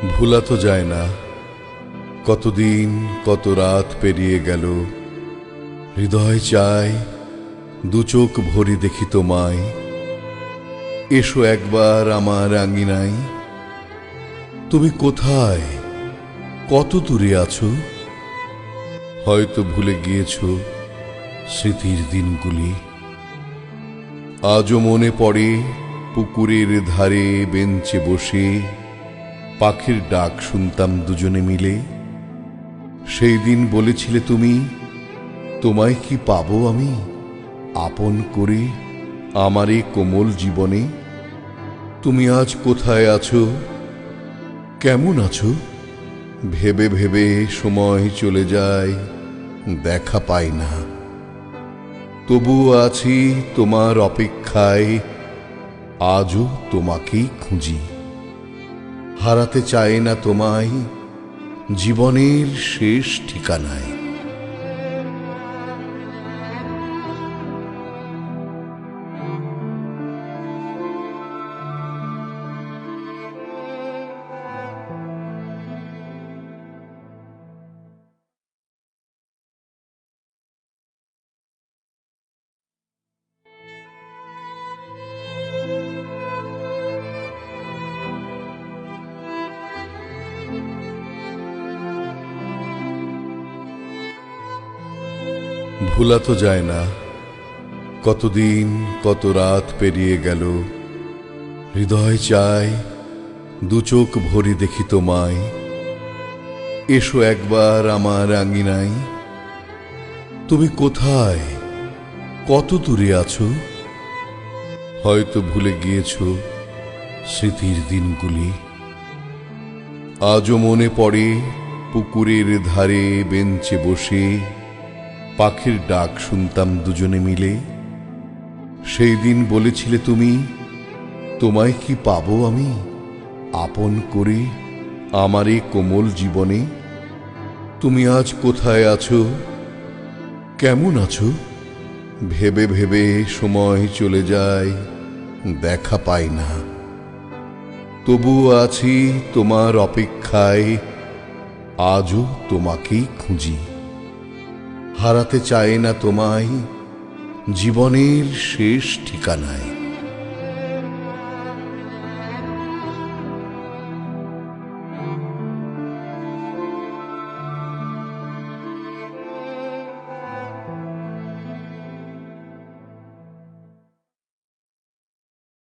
ভোলা তো যায় না, কতদিন কত রাত পেরিয়ে গেল। হৃদয় চায় দু চোখ ভরি দেখি তোমায়। এসো একবার আমার আঙিনায়। তুমি কোথায়, কত দূরে আছো? হয়তো ভুলে গিয়েছো স্মৃতির দিনগুলি। আজও মনে পড়ে পুকুরের ধারে বেঞ্চে বসে পাখির ডাক শুনতাম দুজনে মিলে। সেই দিন বলেছিলে তুমি, তোমায় কি পাবো আমি আপন করে আমার এই কোমল জীবনে? তুমি আজ কোথায় আছো, কেমন আছো? ভেবে ভেবে সময় চলে যায়, দেখা পাই না। তবুও আছি তোমার অপেক্ষায়, আজও তোমাকেই খুঁজি। হারাতে চাই না তোমায় জীবনের শেষ ঠিকানায়। ভোলা তো যায় না, কতদিন কত রাত পেরিয়ে গেল। হৃদয় চায় দু চোখ ভরি দেখি তোমায়। এসো একবার আমার আঙিনায়। তুমি কোথায়, কত দূরে আছো? হয়তো ভুলে গিয়েছো স্মৃতির দিনগুলি। আজও মনে পড়ে পুকুরের ধারে বেঞ্চে বসে পাখির ডাক শুনতাম দুজনে মিলে। সেই দিন বলেছিলে তুমি, তোমায় কি পাবো আমি আপন করে আমার এই কোমল জীবনে? তুমি আজ কোথায় আছো, কেমন আছো? ভেবে ভেবে সময় চলে যায়, দেখা পাই না। তবুও আছি তোমার অপেক্ষায়, আজও তোমাকেই খুঁজি। হারাতে চাই না তোমায় জীবনের শেষ ঠিকানায়।